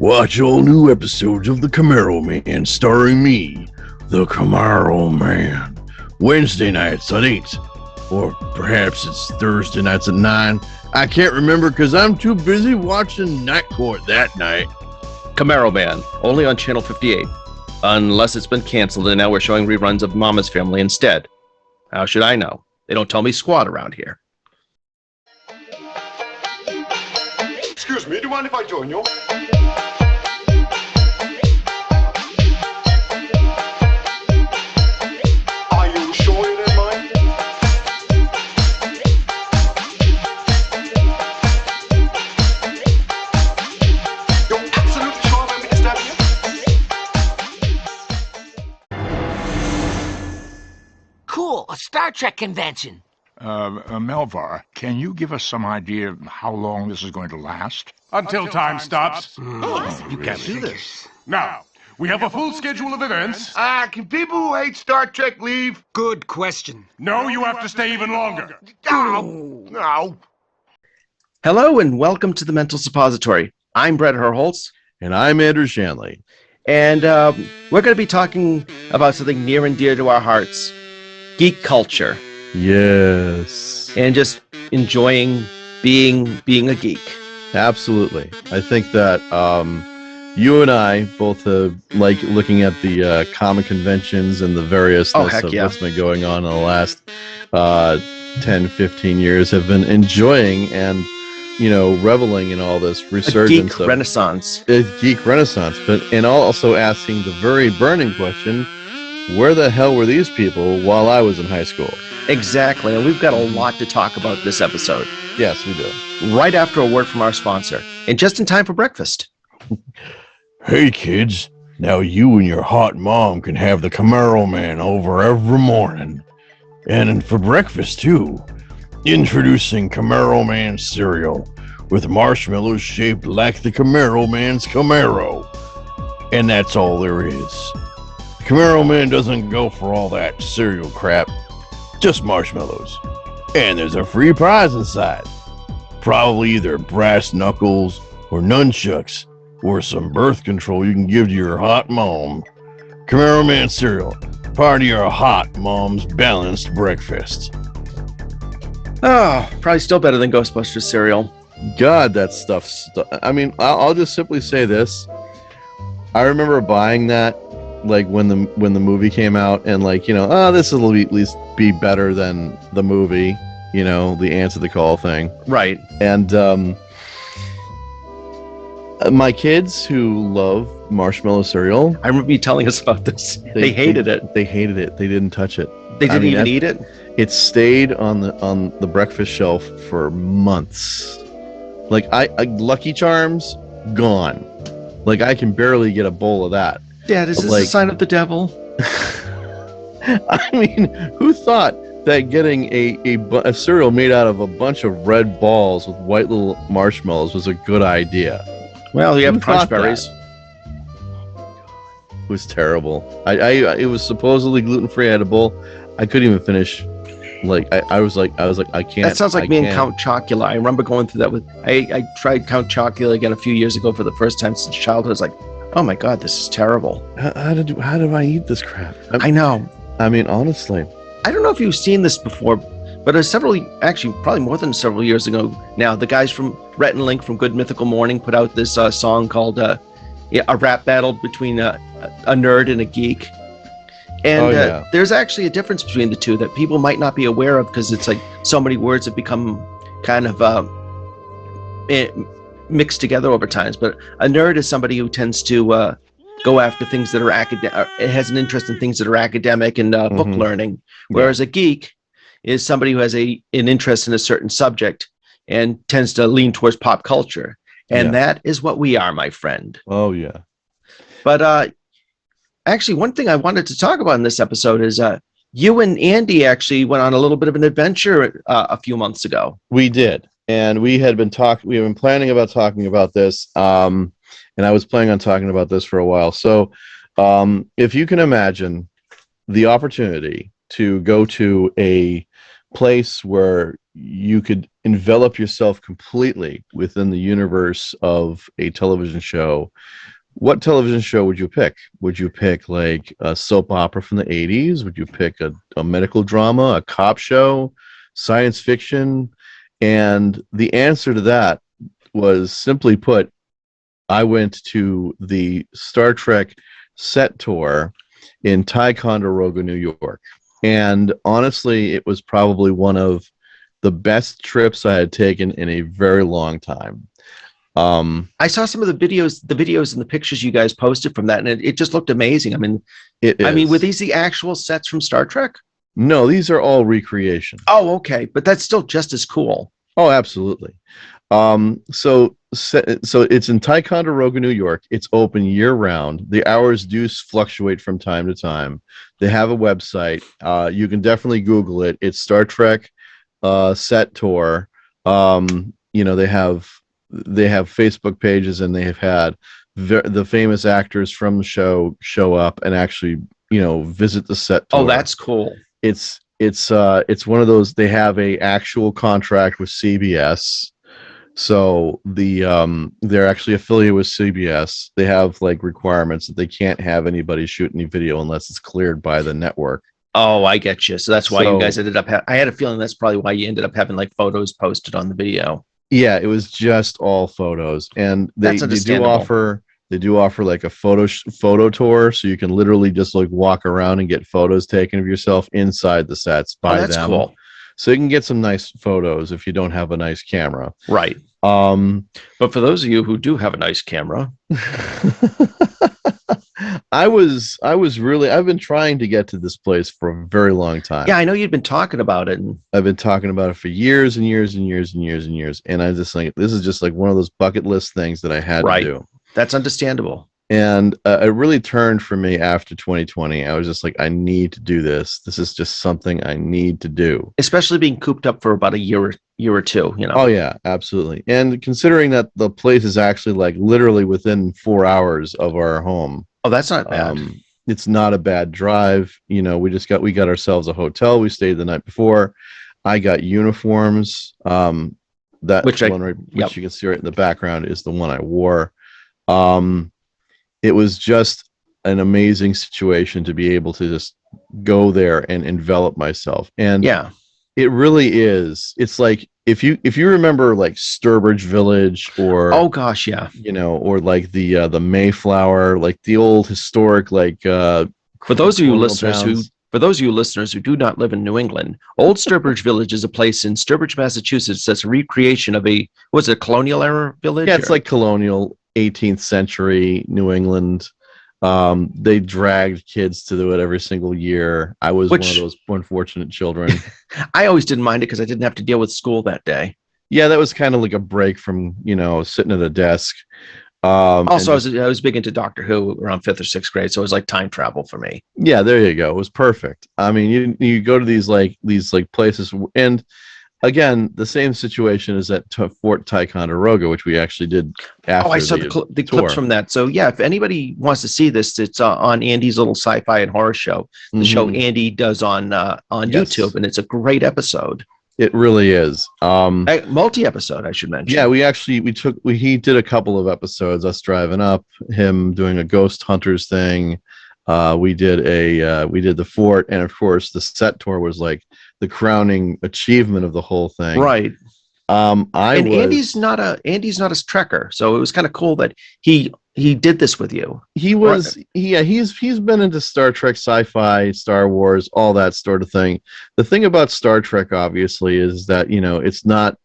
Watch all new episodes of The Camaro Man starring me, The Camaro Man. Wednesday nights at 8. Or perhaps it's Thursday nights at 9. I can't remember because I'm too busy watching Night Court that night. Camaro Man, only on Channel 58. Unless it's been canceled and now we're showing reruns of Mama's Family instead. How should I know? They don't tell me squat around here. Excuse me, do you mind if I join you? Are you sure you don't mind? You're absolutely sure I'm disturbing you? Cool, a Star Trek convention. Melvar, can you give us some idea of how long this is going to last? Until time stops. You can't do this. Now, we have a full schedule of events. Can people who hate Star Trek leave? Good question. No, you have to stay even longer. No. Hello and welcome to the Mental Suppository. I'm Bret Holtz. And I'm Andrew Shanley. And we're going to be talking about something near and dear to our hearts. Geek culture. Yes. And just enjoying being a geek. Absolutely. I think that you and I both like looking at the comic conventions and the variousness of what's been going on in the last 10, 15 years, have been enjoying and, reveling in all this resurgence geek renaissance. Geek renaissance. And also asking the very burning question, where the hell were these people while I was in high school? Exactly, and we've got a lot to talk about this episode. Yes, we do. Right after a word from our sponsor, and just in time for breakfast. Hey, kids. Now you and your hot mom can have the Camaro Man over every morning. And for breakfast, too. Introducing Camaro Man cereal with marshmallows shaped like the Camaro Man's Camaro. And that's all there is. The Camaro Man doesn't go for all that cereal crap. Just marshmallows. And there's a free prize inside. Probably either brass knuckles or nunchucks or some birth control you can give to your hot mom. Camaro Man cereal. Part of your hot mom's balanced breakfast. Oh, probably still better than Ghostbusters cereal. God, that stuff's... I mean, I'll just simply say this. I remember buying that like when the movie came out and this will at least be better than the movie, the answer the call thing. Right. And my kids who love marshmallow cereal, I remember you telling us about this. They hated it. They hated it. They didn't touch it. They didn't even eat it? It stayed on the breakfast shelf for months. Like Lucky Charms, gone. Like I can barely get a bowl of that. Dad, is this a sign of the devil? I mean, who thought that getting a cereal made out of a bunch of red balls with white little marshmallows was a good idea? Well, you have crunch berries. It was terrible. It was supposedly gluten-free. I had a bowl. I couldn't even finish. I was like, I can't. That sounds like me and Count Chocula. I remember going through that with. I tried Count Chocula again a few years ago for the first time since childhood. I was like, oh my God, this is terrible. How did I eat this crap? I know. I mean, honestly. I don't know if you've seen this before, but probably more than several years ago now, the guys from Rhett and Link from Good Mythical Morning put out this song called a rap battle between a nerd and a geek. And there's actually a difference between the two that people might not be aware of because it's like so many words have become kind of mixed together over times. But a nerd is somebody who tends to go after things that are academic. It has an interest in things that are academic and book learning. Whereas a geek is somebody who has an interest in a certain subject and tends to lean towards pop culture. And that is what we are, my friend. Oh, yeah. But actually, one thing I wanted to talk about in this episode is you and Andy actually went on a little bit of an adventure a few months ago. We did. And we had been planning about talking about this. And I was planning on talking about this for a while. So if you can imagine the opportunity to go to a place where you could envelop yourself completely within the universe of a television show. What television show would you pick? Would you pick like a soap opera from the 80s? Would you pick a medical drama, a cop show, science fiction? And the answer to that was, simply put, I went to the Star Trek set tour in Ticonderoga, New York. And honestly, it was probably one of the best trips I had taken in a very long time. I saw some of the videos and the pictures you guys posted from that, and it just looked amazing. I mean, were these the actual sets from Star Trek? No, these are all recreation. Oh, okay, but that's still just as cool. Oh, absolutely. So it's in Ticonderoga, New York. It's open year round. The hours do fluctuate from time to time. They have a website. You can definitely Google it. It's Star Trek set tour. They have Facebook pages, and they have had the famous actors from the show up and actually, visit the set tour. Oh, that's cool. It's one of those. They have a actual contract with CBS, so they're actually affiliated with CBS. They have like requirements that they can't have anybody shoot any video unless it's cleared by the network. Oh, I get you. So that's why you guys ended up. I had a feeling that's probably why you ended up having like photos posted on the video. Yeah, it was just all photos, and they do offer like a photo tour, so you can literally just like walk around and get photos taken of yourself inside the sets by that's them. Cool. So you can get some nice photos if you don't have a nice camera. Right. But for those of you who do have a nice camera, I've been trying to get to this place for a very long time. Yeah, I know you've been talking about it. I've been talking about it for years and years and years and years and years. And I just think this is just like one of those bucket list things that I had to do. That's understandable. And it really turned for me after 2020. I was just like, I need to do this. This is just something I need to do. Especially being cooped up for about a year or two, Oh, yeah, absolutely. And considering that the place is actually like literally within 4 hours of our home. Oh, that's not bad. It's not a bad drive. We got ourselves a hotel. We stayed the night before. I got uniforms. Which you can see right in the background is the one I wore. It was just an amazing situation to be able to just go there and envelop myself. And yeah, it really is. It's like if you remember like Sturbridge Village, or oh gosh, yeah, or like the Mayflower, like the old historic like. For those of you listeners who do not live in New England, Old Sturbridge Village is a place in Sturbridge, Massachusetts that's a recreation of a colonial era village? Yeah, it's like colonial 18th century New England. They dragged kids to do it every single year. I was one of those unfortunate children. I always didn't mind it because I didn't have to deal with school that day. Yeah, that was kind of like a break from, sitting at a desk. Also, I was big into Doctor Who around 5th or 6th grade, so it was like time travel for me. Yeah, there you go. It was perfect. I mean, you go to these places, and again, the same situation is at Fort Ticonderoga, which we actually did after. Oh, I saw the clips from that. So yeah, if anybody wants to see this, it's on Andy's little sci-fi and horror show, the show Andy does on YouTube, and it's a great episode. It really is. Multi-episode, I should mention. Yeah, he did a couple of episodes, us driving up, him doing a ghost hunters thing. We did the fort, and of course the set tour was like the crowning achievement of the whole thing. Right. Andy's not a trekker, so it was kind of cool that he did this with you. He's been into Star Trek, sci-fi, Star Wars, all that sort of thing. The thing about Star Trek, obviously, is that it's not.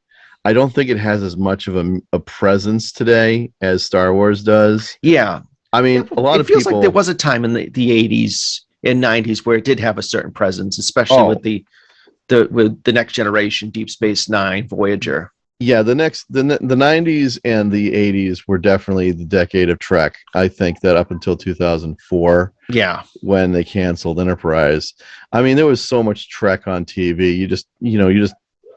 I don't think it has as much of a presence today as Star Wars does. Yeah, I mean, a lot of people. It feels like there was a time in the 80s and 90s where it did have a certain presence, especially with the Next Generation, Deep Space Nine, Voyager. Yeah, the 90s and the 80s were definitely the decade of Trek. I think that up until 2004, when they canceled Enterprise, I mean, there was so much Trek on TV. You just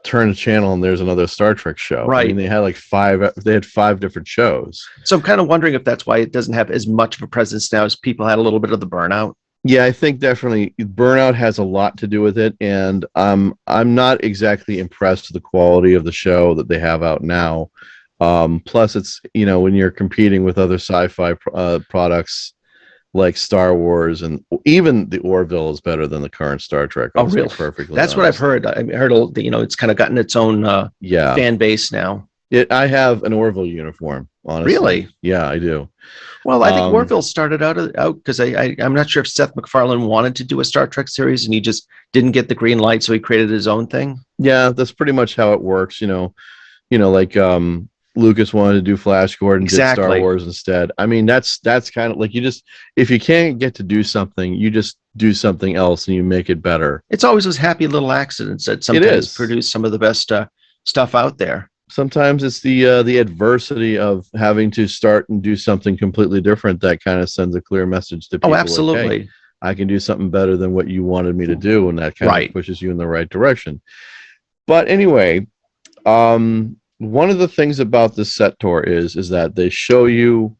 turn the channel and there's another Star Trek show. Right. I mean, they had five different shows. So I'm kind of wondering if that's why it doesn't have as much of a presence now, as people had a little bit of the burnout. Yeah, I think definitely burnout has a lot to do with it, and I'm not exactly impressed with the quality of the show that they have out now. Plus, it's when you're competing with other sci-fi products like Star Wars, and even the Orville is better than the current Star Trek. Oh, I'll be really? perfectly That's what I've honest. heard. I heard, it's kind of gotten its own Yeah, fan base now. I have an Orville uniform. Honestly, Really? yeah, I do. Well, I think Um, Orville started out because I'm not sure if Seth MacFarlane wanted to do a Star Trek series and he just didn't get the green light, so he created his own thing. yeah, that's pretty much how it works. Like Lucas wanted to do Flash Gordon, did Star Exactly. Wars instead. I mean, that's kind of like if you can't get to do something, you just do something else and you make it better. It's always those happy little accidents that It sometimes is. produce some of the best stuff out there. Sometimes it's the adversity of having to start and do something completely different that kind of sends a clear message to people. Oh, Like, hey, absolutely. I can do something better than what you wanted me to do, and that kind Right. of pushes you in the right direction. But anyway, one of the things about this set tour is that they show you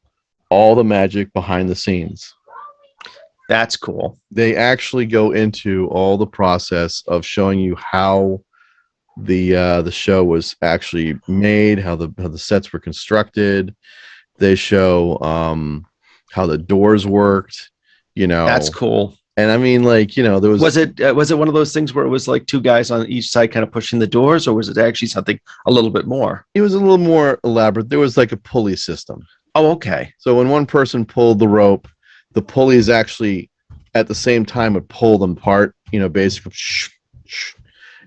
all the magic behind the scenes. That's cool. They actually go into all the process of showing you how the show was actually made, how the sets were constructed. They show how the doors worked, That's cool. and I mean, like, there Was it one of those things where it was like two guys on each side kind of pushing the doors, or was it actually something a little bit more? it was a little more elaborate. There was like a pulley system. Oh, okay. So when one person pulled the rope, the pulleys actually at the same time would pull them apart, basically,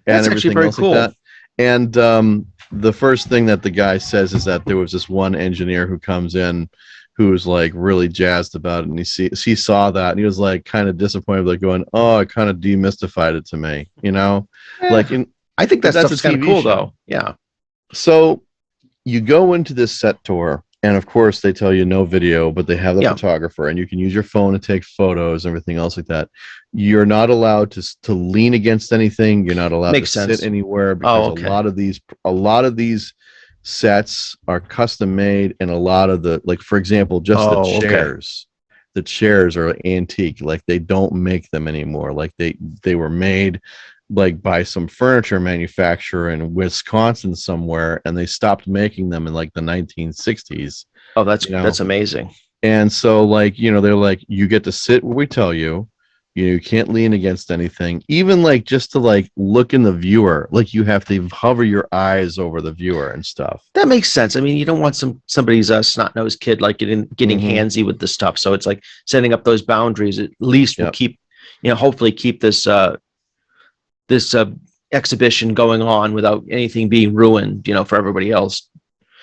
and That's actually everything very else cool. like that. And the first thing that the guy says is that there was this one engineer who comes in who was like really jazzed about it, and he saw that and he was like kind of disappointed, like going, "Oh, it kind of demystified it to me," like I think that's stuff's a kind of TV cool, show. though. Yeah. So you go into this set tour, and of course they tell you no video, but they have the Yeah. photographer, and you can use your phone to take photos and everything else like that. You're not allowed to lean against anything. You're not allowed Makes to sense. sit anywhere because Oh, okay. a lot of these sets are custom made, and a lot of like, for example, just Oh, the okay. chairs. The chairs are antique. Like, they don't make them anymore. Like, they were made like by some furniture manufacturer in Wisconsin somewhere, and they stopped making them in like the 1960s. Oh, that's amazing. And so, like, they're like, you get to sit where we tell you. You can't lean against anything. Even like just to like look in the viewer, like you have to hover your eyes over the viewer and stuff. That makes sense. I mean, you don't want somebody's snot-nosed kid like getting Mhm. handsy with the stuff. So it's like setting up those boundaries at least will Yep. keep, hopefully keep this exhibition going on without anything being ruined, for everybody else.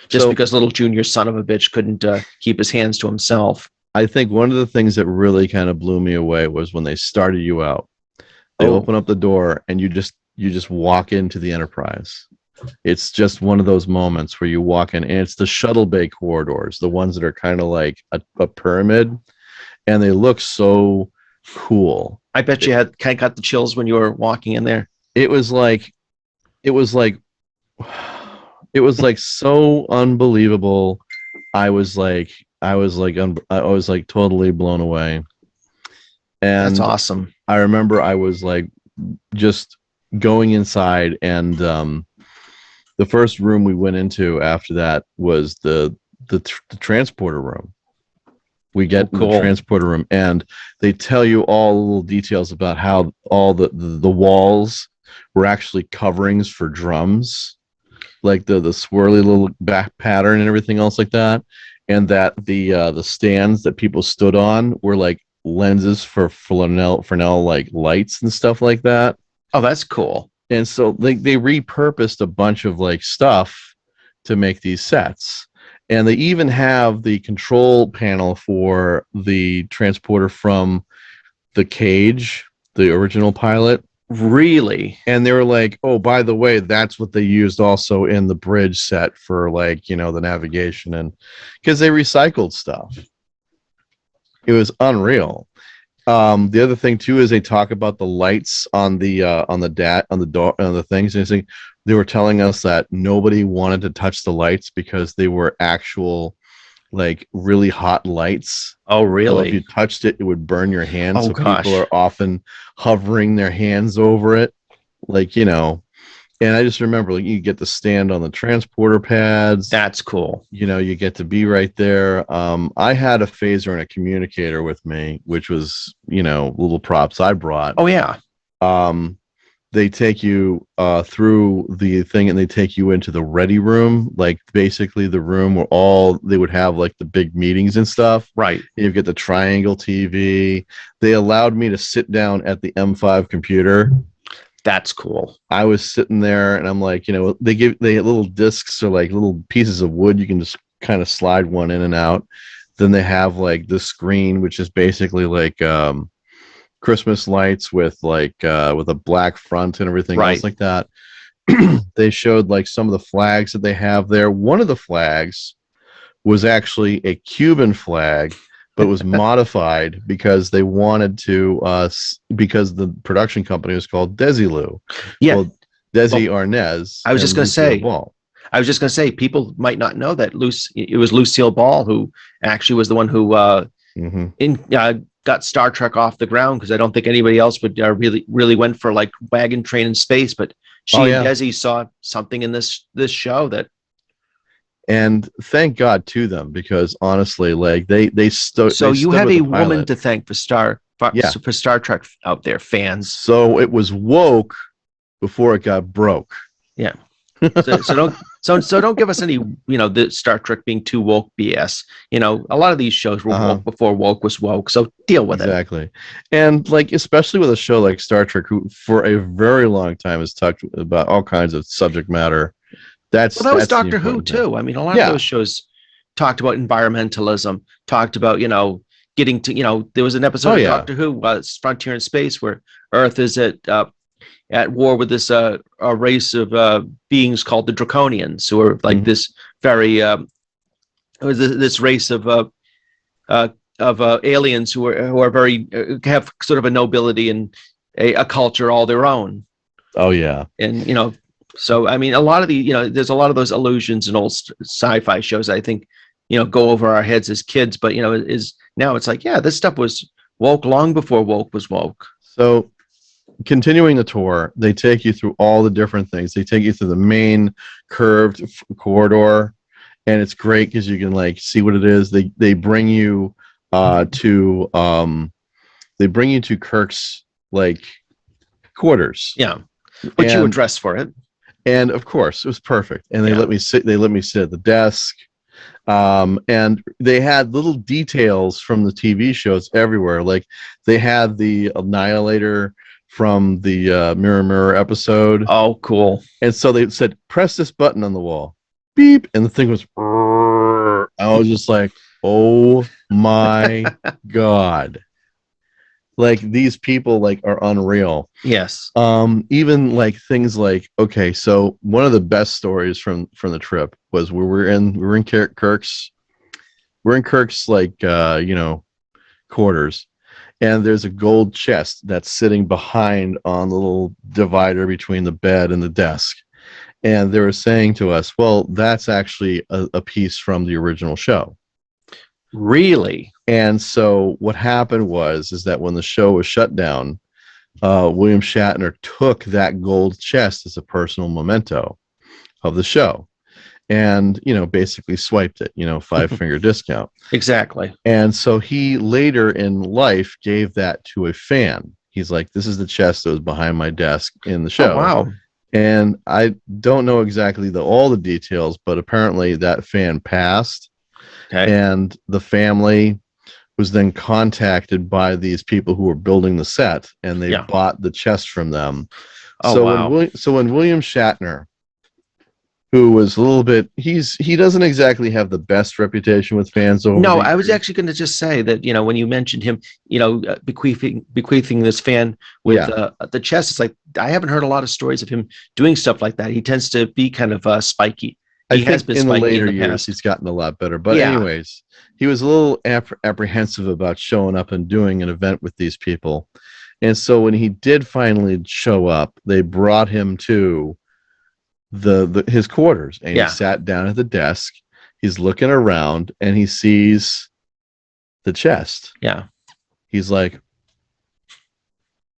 Just So- because little junior son of a bitch couldn't keep his hands to himself. I think one of the things that really kind of blew me away was when they started you out. They Oh. open up the door and you just walk into the Enterprise. It's just one of those moments where you walk in, and it's the shuttle bay corridors, the ones that are kind of like a pyramid, and they look so cool. I bet you had kind of got the chills when you were walking in there. It was like it was like so unbelievable. I was like totally blown away. And That's awesome. I remember I was like just going inside, and the first room we went into after that was the transporter room. We get in Cool. the transporter room, and they tell you all the little details about how all the walls were actually coverings for drums, like the swirly little back pattern and everything else like that, and that the stands that people stood on were like lenses for Fresnel like lights and stuff like that. Oh, that's cool. And so they repurposed a bunch of like stuff to make these sets. And they even have the control panel for the transporter from the Cage, the original pilot. Really? And they were like, oh, by the way, that's what they used also in the bridge set for like, the navigation, and because they recycled stuff. It was unreal. The other thing too is they talk about the lights on the door on the things, and they were telling us that nobody wanted to touch the lights because they were actual like really hot lights. Oh, So if really? you touched it, it would burn your hand. Oh, So gosh. people are often hovering their hands over it, like, you know. And I just remember, like, you get to stand on the transporter pads. That's cool. You know, you get to be right there. I had a phaser and a communicator with me, which was, you know, little props I brought. Oh, yeah. They take you through the thing and they take you into the ready room, like basically the room where all they would have like the big meetings and stuff. Right. You get the triangle TV. They allowed me to sit down at the M5 computer. That's cool. I was sitting there and I'm like, you know, they have little discs or like little pieces of wood. You can just kind of slide one in and out. Then they have like the screen, which is basically like Christmas lights with like with a black front and everything else like that. They showed like some of the flags that they have there. One of the flags was actually a Cuban flag, but was modified because they wanted to because the production company was called Desilu. Yeah. Well, Desi Arnaz. I was just and going to say, Lucille Ball. people might not know that it was Lucille Ball who actually was the one who got Star Trek off the ground, because I don't think anybody else would really went for like wagon train in space, but she and Desi saw something in this show that. And thank God to them, because honestly, like So you have a woman to thank for Star Trek out there, fans. So it was woke before it got broke. Yeah. So don't give us any, the Star Trek being too woke BS. A lot of these shows were woke before woke was woke. So deal with it. Exactly. And like, especially with a show like Star Trek, who for a very long time has talked about all kinds of subject matter. That was Doctor Who too. I mean, a lot of those shows talked about environmentalism, talked about, getting to, there was an episode of Doctor Who, Frontier in Space, where Earth is at war with this a race of beings called the Draconians, who are like this very this race of aliens who are very have sort of a nobility and a culture all their own. Oh yeah, and so I mean, a lot of there's a lot of those allusions in old sci-fi shows, I think, go over our heads as kids, but is now it's like, this stuff was woke long before woke was woke. So continuing the tour, they take you through all the different things. They take you through the main curved corridor, and it's great because you can like see what it is. They bring you to Kirk's like quarters. Yeah, which you addressed for it. And of course, it was perfect. And they let me sit. They let me sit at the desk. And they had little details from the TV shows everywhere. Like they had the Annihilator from the Mirror Mirror episode. Oh, cool. And so they said, press this button on the wall. Beep. And the thing was, I was just like, oh my God. Like these people like are unreal. Yes. Even like things like, okay, so one of the best stories from the trip was we're in Kirk's like quarters, and there's a gold chest that's sitting behind on the little divider between the bed and the desk. And they were saying to us, well, that's actually a piece from the original show. Really? And so what happened is that when the show was shut down, William Shatner took that gold chest as a personal memento of the show, and basically swiped it, 5-finger discount. Exactly. And so he later in life gave that to a fan. He's like, this is the chest that was behind my desk in the show. Oh, wow. And I don't know exactly all the details, but apparently that fan passed. Okay. And the family was then contacted by these people who were building the set, and they bought the chest from them. Oh, so wow. when William Shatner, who was a little bit, he doesn't exactly have the best reputation with fans over. No, I was actually going to just say that, when you mentioned him, bequeathing this fan with the chest, it's like, I haven't heard a lot of stories of him doing stuff like that. He tends to be kind of spiky. I think in the later years, he's gotten a lot better. But anyways, he was a little apprehensive about showing up and doing an event with these people. And so when he did finally show up, they brought him to his quarters, and he sat down at the desk. He's looking around and he sees the chest. Yeah. He's like,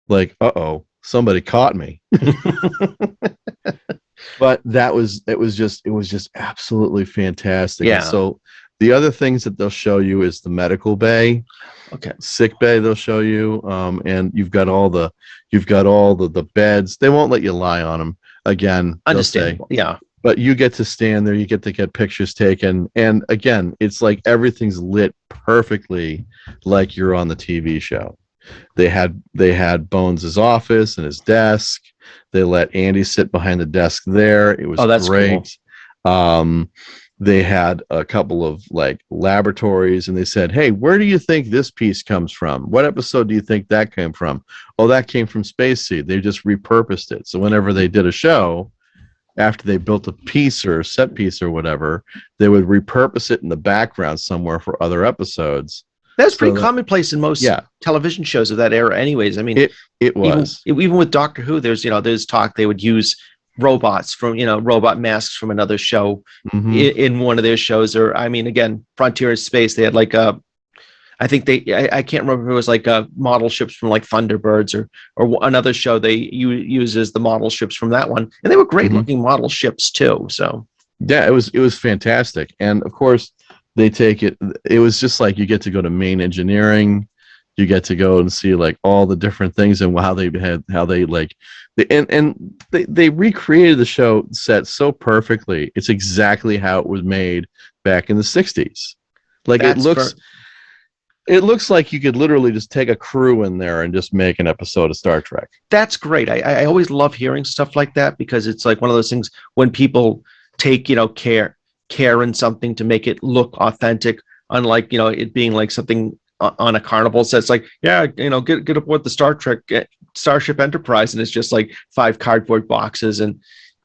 uh-oh, somebody caught me. But it was just absolutely fantastic. Yeah. And so the other things that they'll show you is the medical bay, Okay. sick bay. They'll show you, and you've got all the beds. They won't let you lie on them again. They'll say, Understandable. Yeah. but you get to stand there. You get to get pictures taken, and again, it's like everything's lit perfectly, like you're on the TV show. They had Bones's office and his desk. They let Andy sit behind the desk there. It was that's great. Cool. They had a couple of like laboratories, and they said, "Hey, where do you think this piece comes from? What episode do you think that came from?" Oh, that came from Space Seed. They just repurposed it. So whenever they did a show, after they built a piece or a set piece or whatever, they would repurpose it in the background somewhere for other episodes. That's pretty commonplace in most television shows of that era anyways. I mean, it was. Even with Doctor Who, there's talk they would use robots from, robot masks from another show in one of their shows. Or, I mean, again, Frontier Space, they had like I can't remember if it was like model ships from like Thunderbirds or another show they uses the model ships from that one. And they were great looking model ships too. So yeah, it was fantastic. And of course, they take it was just like you get to go to main engineering, you get to go and see like all the different things and how they recreated the show set so perfectly. It's exactly how it was made back in the 60s. Like it looks like you could literally just take a crew in there and just make an episode of Star Trek. That's great. I always love hearing stuff like that, because it's like one of those things when people take care in something to make it look authentic, unlike it being like something on a carnival. So it's like, get aboard the Starship Enterprise, and it's just like 5 cardboard boxes and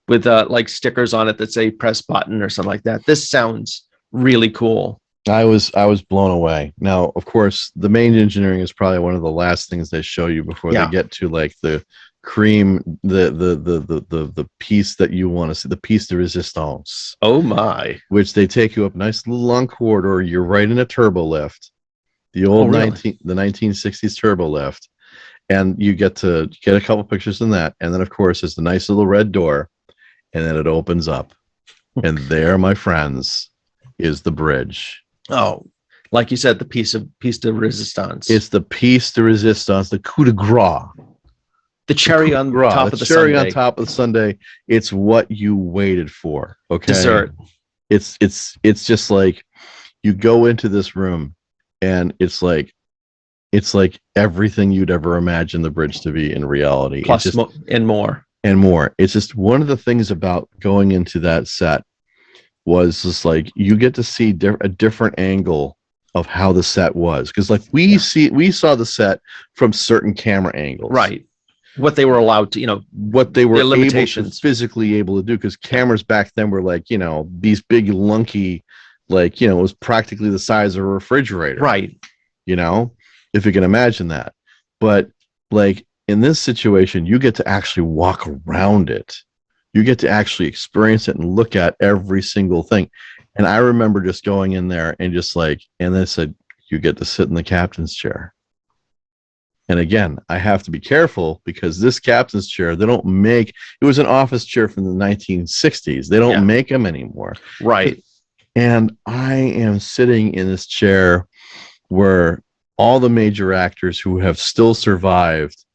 with like stickers on it that say press button or something like that. This sounds really cool. I was blown away. Now, of course, the main engineering is probably one of the last things they show you before they get to like the cream, the piece that you want to see, the piece de resistance. Oh my! Which they take you up nice little long corridor. You're right in a turbo lift, the old the 1960s turbo lift, and you get to get a couple pictures in that. And then, of course, there's the nice little red door, and then it opens up, and there, my friends, is the bridge. Oh, like you said, the piece de resistance. It's the piece de resistance, the coup de grace. The cherry on top of the sundae. Cherry on top of the sundae. It's what you waited for. Okay. Dessert. It's just like you go into this room and it's like everything you'd ever imagine the bridge to be in reality. Plus and more. And more. It's just one of the things about going into that set was just like you get to see a different angle of how the set was. Because like we saw the set from certain camera angles. Right. What they were allowed to, what they were physically able to do, because cameras back then were like, these big lunky, like, it was practically the size of a refrigerator. Right. If you can imagine that. But like in this situation, you get to actually walk around it. You get to actually experience it and look at every single thing. And I remember just going in there and just like, and they said, you get to sit in the captain's chair. And again, I have to be careful because this captain's chair, it was an office chair from the 1960s. They don't make them anymore. Right. And I am sitting in this chair where all the major actors who have still survived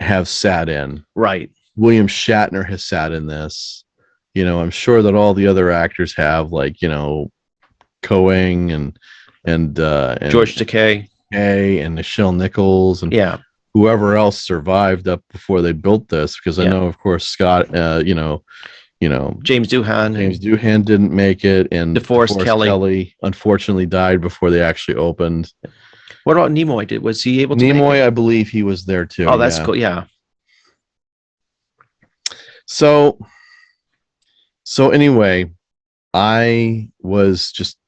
have sat in. Right. William Shatner has sat in this. I'm sure that all the other actors have, like, Coing and George Takei. And Nichelle Nichols and whoever else survived up before they built this, because I know, of course, Scott, James Doohan didn't make it, and DeForest Kelly unfortunately died before they actually opened. What about Nimoy? Was he able to? Nimoy, I believe he was there too. Oh, that's cool. Yeah. So anyway, it was just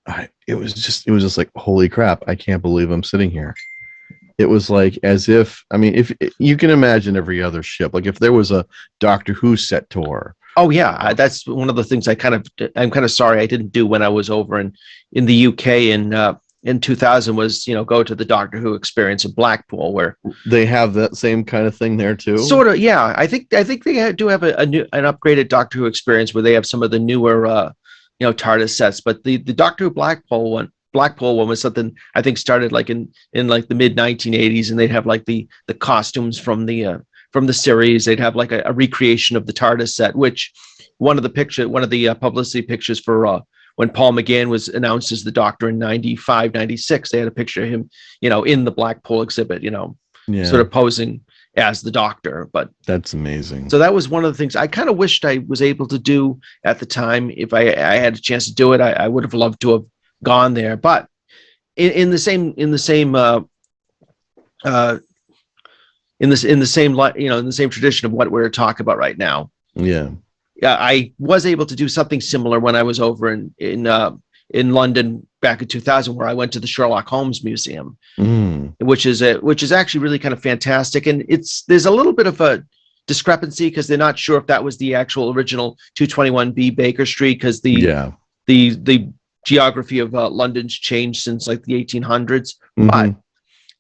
like, holy crap, I can't believe I'm sitting here. It was like as if, if you can imagine every other ship, like if there was a Doctor Who set tour Oh yeah, that's one of the things I'm kind of sorry I didn't do when I was over in the UK in 2000 was go to the Doctor Who experience in Blackpool where They have that same kind of thing there too. sort of yeah I think they do have an upgraded Doctor Who experience where they have some of the newer TARDIS sets, but the Doctor Who Blackpool one was something I think started like in like the mid 1980s, and they'd have like the costumes from the series. They'd have like a recreation of the TARDIS set, which one of the publicity pictures for when Paul McGann was announced as the Doctor in 95, 96, they had a picture of him, in the Blackpool exhibit, sort of posing as the Doctor. But that's amazing. so that was one of the things I kind of wished I was able to do at the time. If I had a chance to do it, I would have loved to have gone there. But in the same tradition of what we're talking about right now. Yeah. I was able to do something similar when I was over in London back in 2000, where I went to the Sherlock Holmes Museum, which is actually really kind of fantastic. And there's a little bit of a discrepancy because they're not sure if that was the actual original 221B Baker Street, because the geography of London's changed since like the 1800s, but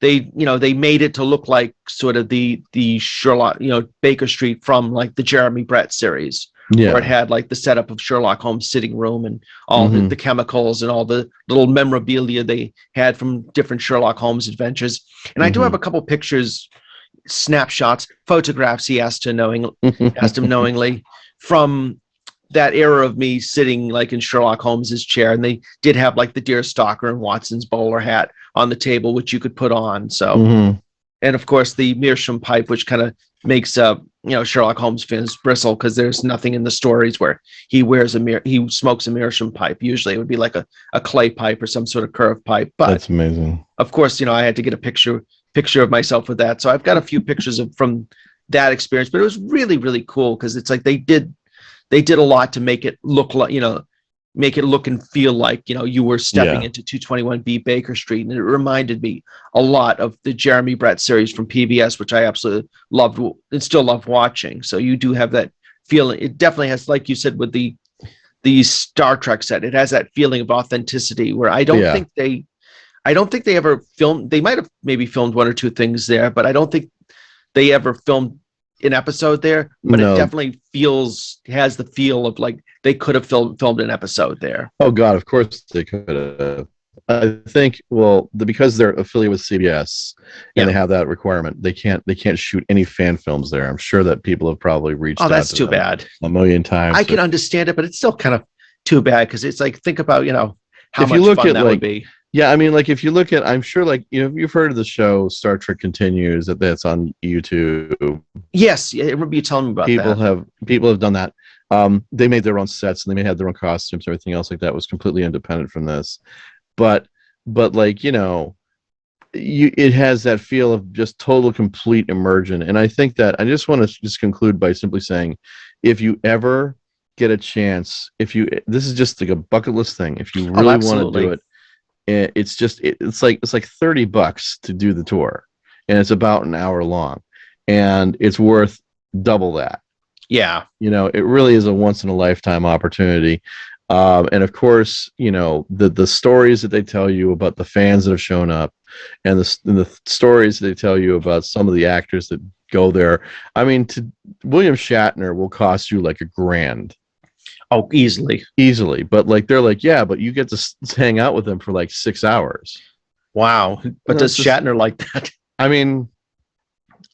they made it to look like sort of the Sherlock, Baker Street from like the Jeremy Brett series, where it had like the setup of Sherlock Holmes' sitting room and all the chemicals and all the little memorabilia they had from different Sherlock Holmes adventures. And I do have a couple pictures, snapshots, photographs he asked him knowingly from that era of me sitting like in Sherlock Holmes's chair. And they did have like the Deerstalker and Watson's bowler hat on the table, which you could put on. So, and of course the meerschaum pipe, which kind of makes Sherlock Holmes fans bristle, because there's nothing in the stories where he smokes a meerschaum pipe. Usually it would be like a clay pipe or some sort of curved pipe. But that's amazing. Of course, I had to get a picture of myself with that. So I've got a few pictures from that experience, but it was really, really cool because it's like they did a lot to make it look like, make it look and feel like, you were stepping into 221B Baker Street. And it reminded me a lot of the Jeremy Brett series from PBS, which I absolutely loved and still love watching. So you do have that feeling. It definitely has, like you said, with the Star Trek set, it has that feeling of authenticity where I don't think they ever filmed. They might have maybe filmed one or two things there, but I don't think they ever filmed an episode there, but it definitely has the feel of like they could have filmed an episode there. Oh God, of course they could have. I think because they're affiliated with CBS and they have that requirement, they can't shoot any fan films there. I'm sure that people have probably reached out to them. Oh, that's too bad. A million times. I can understand it, but it's still kind of too bad because it's like, think about how much fun that would be. Yeah, I mean, like if you look at, I'm sure, like you've heard of the show Star Trek Continues that's on YouTube. Yes, I remember you telling me about that. People have done that. They made their own sets and they had their own costumes. Everything else like that was completely independent from this. But like it has that feel of just total complete immersion. And I think that I just want to just conclude by simply saying, if you ever get a chance, this is just like a bucket list thing. If you really want to do it. It's like $30 to do the tour, and it's about an hour long, and it's worth double that. Yeah, it really is a once in a lifetime opportunity. And of course, the stories that they tell you about the fans that have shown up, and the stories that they tell you about some of the actors that go there. I mean, William Shatner will cost you like $1,000. Oh, easily. But like, they're like, yeah, but you get to hang out with them for like 6 hours. Wow. But does Shatner like that? I mean,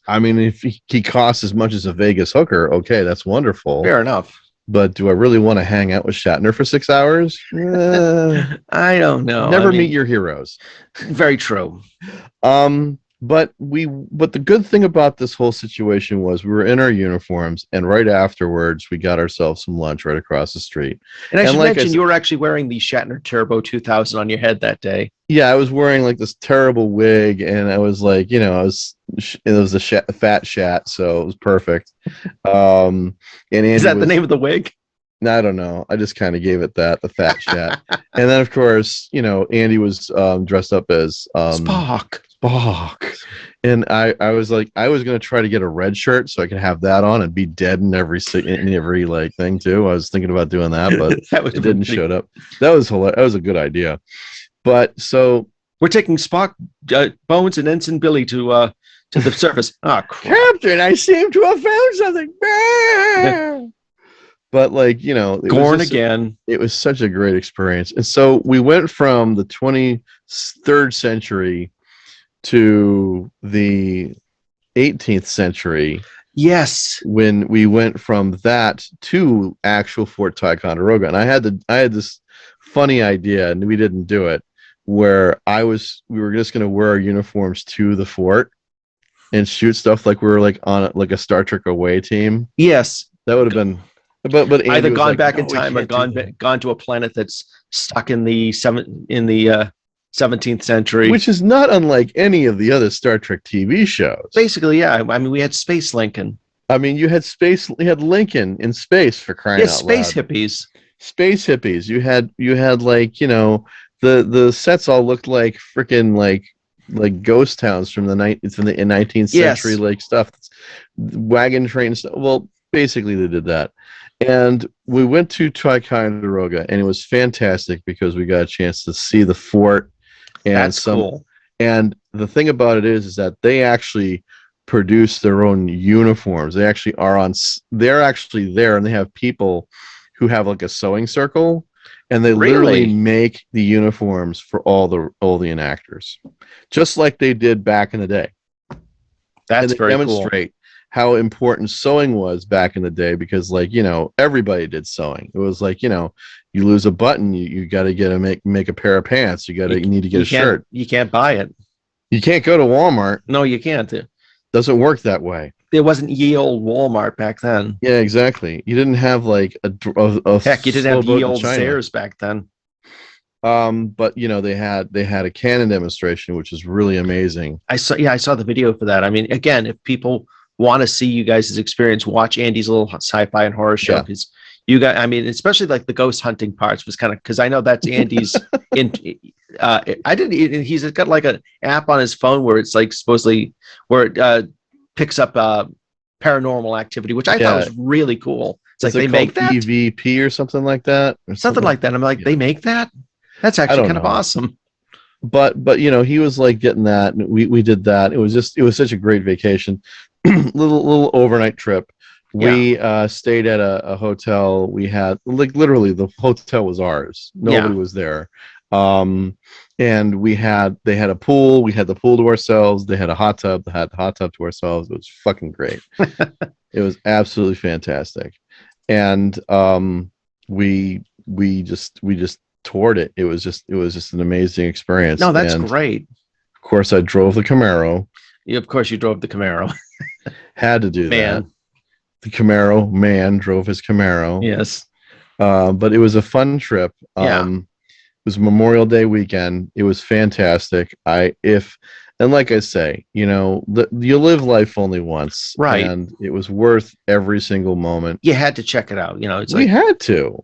if he costs as much as a Vegas hooker, okay, that's wonderful. Fair enough. But do I really want to hang out with Shatner for 6 hours? I don't know. Never meet your heroes. Very true. But the good thing about this whole situation was we were in our uniforms, and right afterwards we got ourselves some lunch right across the street. And I should mention you were actually wearing the Shatner Turbo 2000 on your head that day. Yeah, I was wearing like this terrible wig, and I was like, it was a fat Shat, so it was perfect. And Andy is that the name of the wig? I don't know. I just kind of gave it the fat Shat. And then of course, Andy was dressed up as Spock. And I was like, I was gonna try to get a red shirt so I could have that on and be dead in every like thing too. I was thinking about doing that, but it didn't show up. That was hilarious. That was a good idea. But so we're taking Spock, Bones, and Ensign Billy to the surface. Ah, crap. Captain, I seem to have found something. But like, you know, Gorn again. It was such a great experience. And so we went from the 23rd century to the 18th century. Yes. When we went from that to actual Fort Ticonderoga. And I had this funny idea, and we didn't do it, where we were just gonna wear our uniforms to the fort and shoot stuff like we were like on like a Star Trek away team. Yes. That would have been but either gone back in time or gone to a planet that's stuck in the 17th century, which is not unlike any of the other Star Trek TV shows. Basically, yeah. I mean, we had Space Lincoln. I mean, you had Lincoln in space, for crying out loud. Space hippies. Space hippies. You had like, you know, the sets all looked like freaking like ghost towns from the 19th century, yes. Like stuff, wagon train stuff. Well, basically they did that. And we went to Ticonderoga, and it was fantastic because we got a chance to see the fort. And that's cool. And the thing about it is that they actually produce their own uniforms. They actually they're actually there, and they have people who have like a sewing circle, and they literally make the uniforms for all the enactors, just like they did back in the day. That's very demonstrate how important sewing was back in the day, because like, you know, everybody did sewing. It was like, you know, you lose a button, you got to make a pair of pants. You need to get a shirt. You can't buy it. You can't go to Walmart. No, you can't. Doesn't work that way. There wasn't ye old Walmart back then. Yeah, exactly. You didn't have like a heck, you didn't have ye old Sears back then. But you know, they had a cannon demonstration, which is really amazing. I saw the video for that. I mean, again, if people want to see you guys' experience, watch Andy's little sci-fi and horror show, because you got, I mean, especially like the ghost hunting parts was kind of, because I know that's Andy's he's got like an app on his phone where it's like supposedly where it picks up paranormal activity, which I thought was really cool. It's like they make that EVP or something like that, something like that. I'm like, they make that? That's actually kind of awesome. But you know, he was like getting that, and we did that. It was such a great vacation. little overnight trip. We stayed at a hotel. We had like literally the hotel was ours. Nobody was there. And they had a pool. We had the pool to ourselves. They had a hot tub. They had the hot tub to ourselves. It was fucking great. It was absolutely fantastic. And we just toured it. It was just an amazing experience. No, that's great. Of course, I drove the Camaro. Yeah, of course you drove the Camaro. Had to do that. The Camaro man drove his Camaro. Yes. But it was a fun trip. It was Memorial Day weekend. It was fantastic. And like I say, you know, you live life only once, right? And it was worth every single moment. You had to check it out. You know, we had to.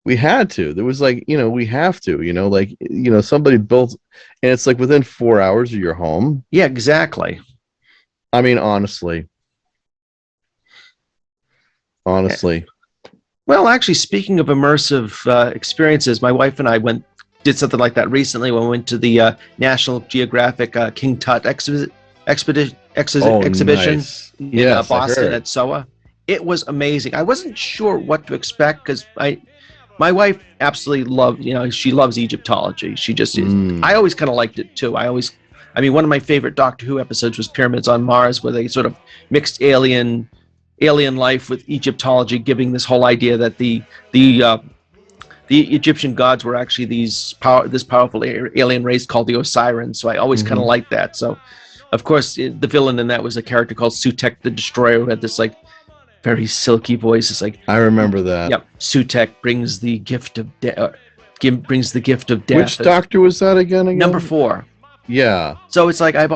There was like, you know, we have to, you know, like, you know, somebody built, and it's like within 4 hours of your home. Yeah, exactly. I mean, honestly. Well, actually, speaking of immersive experiences, my wife and I did something like that recently when we went to the National Geographic King Tut exhibition nice. In Boston at Sowa. It was amazing. I wasn't sure what to expect because my wife absolutely she loves Egyptology. She just is. I always kind of liked it too. One of my favorite Doctor Who episodes was Pyramids on Mars, where they sort of mixed alien life with Egyptology, giving this whole idea that the Egyptian gods were actually this powerful alien race called the Osirans. So I always kind of liked that. So, of course, the villain in that was a character called Sutekh the Destroyer, who had this like very silky voice. It's like, I remember that. Yep, Sutekh brings the gift of death. Which Doctor was that again? Number 4. Yeah. So it's like I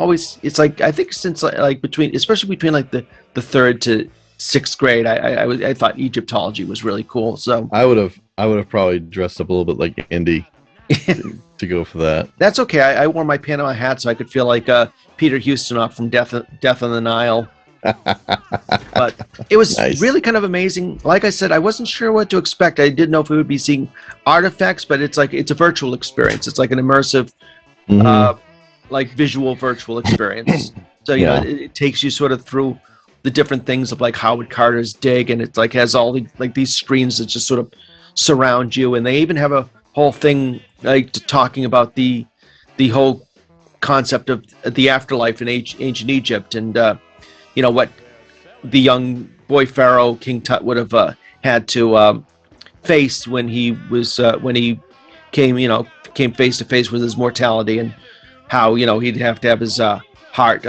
think since especially between like the 3rd to 6th grade, I thought Egyptology was really cool. So I would have probably dressed up a little bit like Andy. to go for that. That's okay. I wore my Panama hat so I could feel like Peter Ustinov from Death on the Nile. But it was Nice. really kind of amazing. Like I said, I wasn't sure what to expect. I didn't know if we would be seeing artifacts, but it's a virtual experience. It's like an immersive, Mhm. like visual virtual experience. So you Yeah. know, it takes you sort of through the different things of like Howard Carter's dig, and it's like has all the like these screens that just sort of surround you, and they even have a whole thing like talking about the whole concept of the afterlife in ancient Egypt, and you know what the young boy pharaoh King Tut would have had to face when he came face to face with his mortality, and how he'd have to have his heart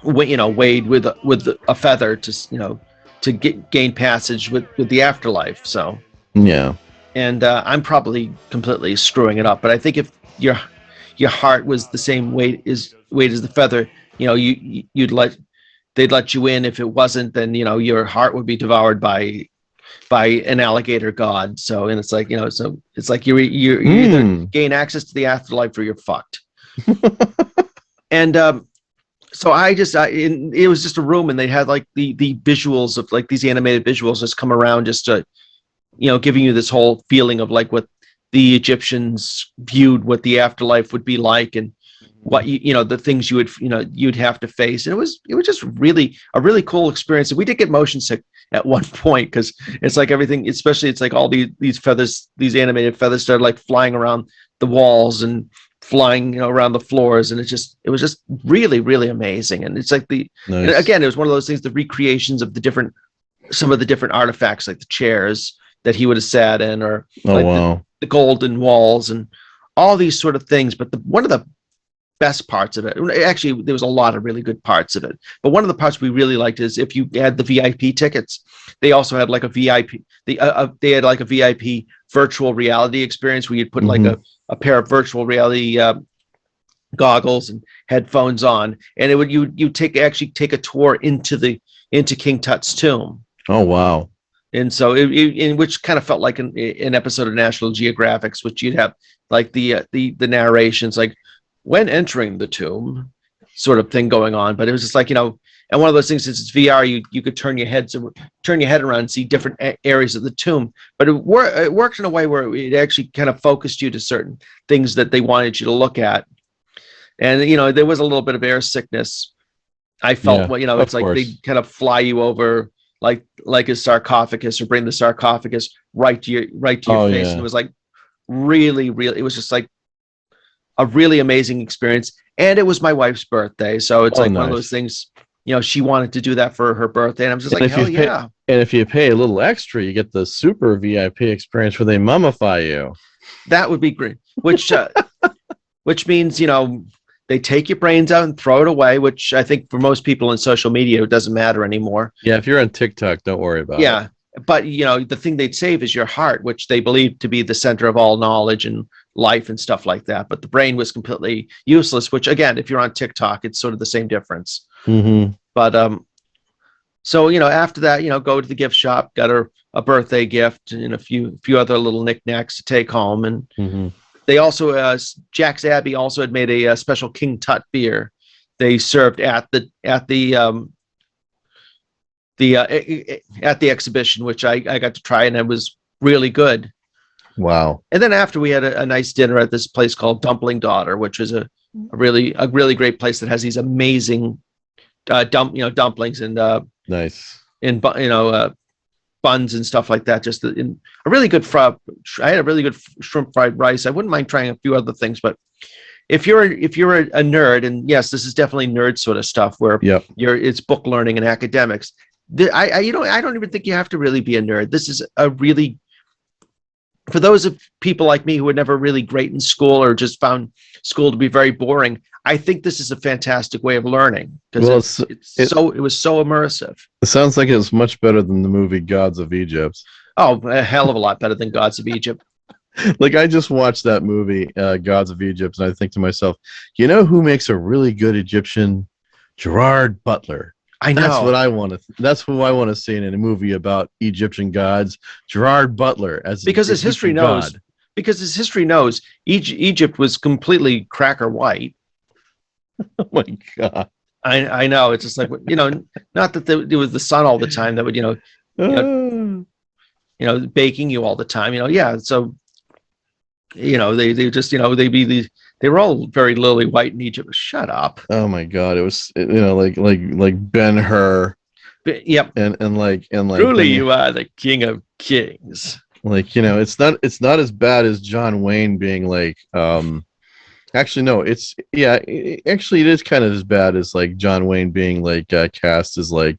weighed with a feather to gain passage with the afterlife. So Yeah. and I'm probably completely screwing it up, but I think if your heart was the same weight as the feather, they'd let you in. If it wasn't, then your heart would be devoured by an alligator god. So, and it's like so it's like you either gain access to the afterlife or you're fucked. And so it was just a room, and they had like the visuals of like these animated visuals just come around just to giving you this whole feeling of like what the Egyptians viewed what the afterlife would be like, and what the things you'd have to face. And it was just really a really cool experience. And we did get motion sick at one point because it's like everything, especially it's like all these feathers, these animated feathers started like flying around the walls and flying around the floors, and it was just really, really amazing. And it's like Nice. again, it was one of those things, the recreations of some of the different artifacts, like the chairs that he would have sat in, or like wow. the golden walls and all these sort of things. But one of the best parts of it, actually there was a lot of really good parts of it, but one of the parts we really liked is if you had the VIP tickets, they also had like a VIP, they had like a VIP virtual reality experience where you'd put like a pair of virtual reality goggles and headphones on, and you take a tour into King Tut's tomb. Oh wow. And so in which kind of felt like an episode of National Geographic, which you'd have like the narrations like when entering the tomb sort of thing going on. But it was just like, and one of those things, since it's VR, you could turn your head around and see different areas of the tomb. But it worked in a way where it actually kind of focused you to certain things that they wanted you to look at. And, there was a little bit of air sickness. I felt, it's like they kind of fly you over like a sarcophagus, or bring the sarcophagus right to your face. Yeah. And it was like really, really, it was just like a really amazing experience. And it was my wife's birthday. So it's like one of those things, she wanted to do that for her birthday. And I'm just like, hell yeah. And if you pay a little extra, you get the super VIP experience where they mummify you. That would be great. Which means, they take your brains out and throw it away, which I think for most people in social media, it doesn't matter anymore. Yeah, if you're on TikTok, don't worry about it. Yeah, but the thing they'd save is your heart, which they believe to be the center of all knowledge and life and stuff like that. But the brain was completely useless, which again, if you're on TikTok, it's sort of the same difference. But so after that, go to the gift shop, got her a birthday gift and a few other little knickknacks to take home. And they also, Jack's Abbey also had made a special King Tut beer. They served at the exhibition, which I got to try, and it was really good. Wow. And then after, we had a nice dinner at this place called Dumpling Daughter, which is a really great place that has these amazing dumplings and Nice. and buns and stuff like that. Just in a really good I had a really good shrimp fried rice. I wouldn't mind trying a few other things, but if you're a nerd, and yes, this is definitely nerd sort of stuff where it's book learning and academics. I don't even think you have to really be a nerd. This is a really, for those of people like me who were never really great in school or just found school to be very boring, I think this is a fantastic way of learning, because it was so immersive. It sounds like it was much better than the movie Gods of Egypt. Oh, a hell of a lot better than Gods of Egypt. Like, I just watched that movie, Gods of Egypt, and I think to myself, who makes a really good Egyptian? Gerard Butler. I know. That's what I want to. That's who I want to see in a movie about Egyptian gods. Gerard Butler as because his history knows. because as history knows, Egypt was completely cracker white. Oh my god. I know. It's just like, not that it was the sun all the time that would, baking you all the time, yeah. So, they just, they were all very lily white in Egypt. Shut up. Oh my god. It was, like Ben-Hur. Yep. And like Truly you are the king of kings. Like, it's not as bad as John Wayne being like, actually, no, actually, it is kind of as bad as like John Wayne being like cast as like,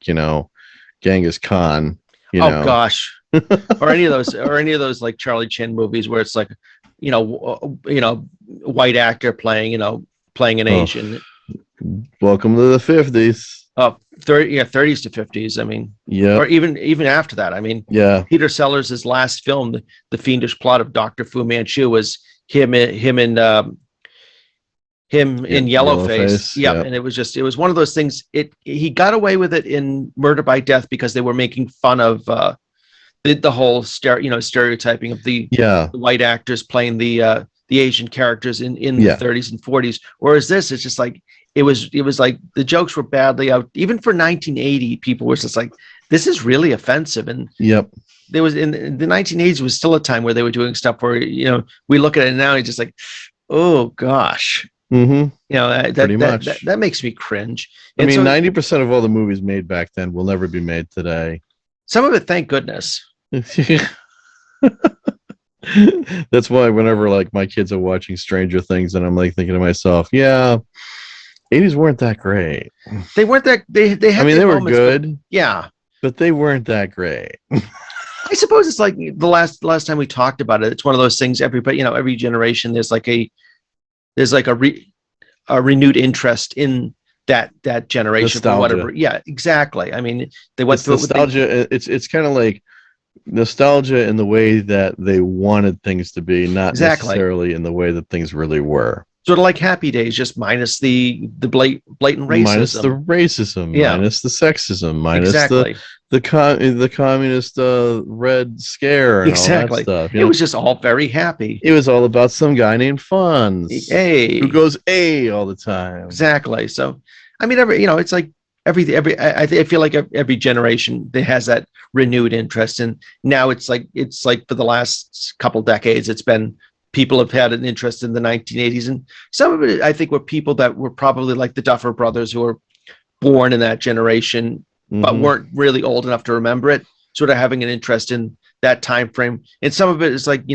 Genghis Khan. Gosh, or any of those like Charlie Chin movies where it's like, white actor playing an Asian. Welcome to the 50s. 30s to 50s. I mean, yeah, or even after that. I mean, yeah. Peter Sellers' last film, The Fiendish Plot of Dr. Fu Manchu, was him in Yellowface. Yeah, and it was one of those things. He got away with it in Murder by Death because they were making fun of the whole stereotyping of the white actors playing the Asian characters in the 30s and 40s. Whereas this, it's just like it was like the jokes were badly out. Even for 1980, people were just like, this is really offensive. And there was in the 1980s was still a time where they were doing stuff where we look at it now and it's just like, oh gosh. Mm-hmm. That makes me cringe. I mean, 90% of all the movies made back then will never be made today. Some of it, thank goodness. That's why whenever like my kids are watching Stranger Things and I'm like thinking to myself, 80s weren't that great. They weren't that they had, I mean, they were good. But they weren't that great. I suppose it's like the last time we talked about it. It's one of those things. Every generation there's like a renewed interest in that generation. Nostalgia. Whatever. Yeah, exactly. I mean, they went through nostalgia. It's kind of like nostalgia in the way that they wanted things to be, not necessarily in the way that things really were. Sort of like Happy Days, just minus the blatant racism, minus the racism, minus the sexism, minus the communist Red Scare, and all that stuff. It was just all very happy. It was all about some guy named Fonz, who goes all the time. Exactly. So, I mean, it's like I feel like every generation that has that renewed interest, and now it's like for the last couple decades, it's been. People have had an interest in the 1980s, and some of it, I think, were people that were probably like the Duffer Brothers, who were born in that generation, but weren't really old enough to remember it, sort of having an interest in that time frame. And some of it is like,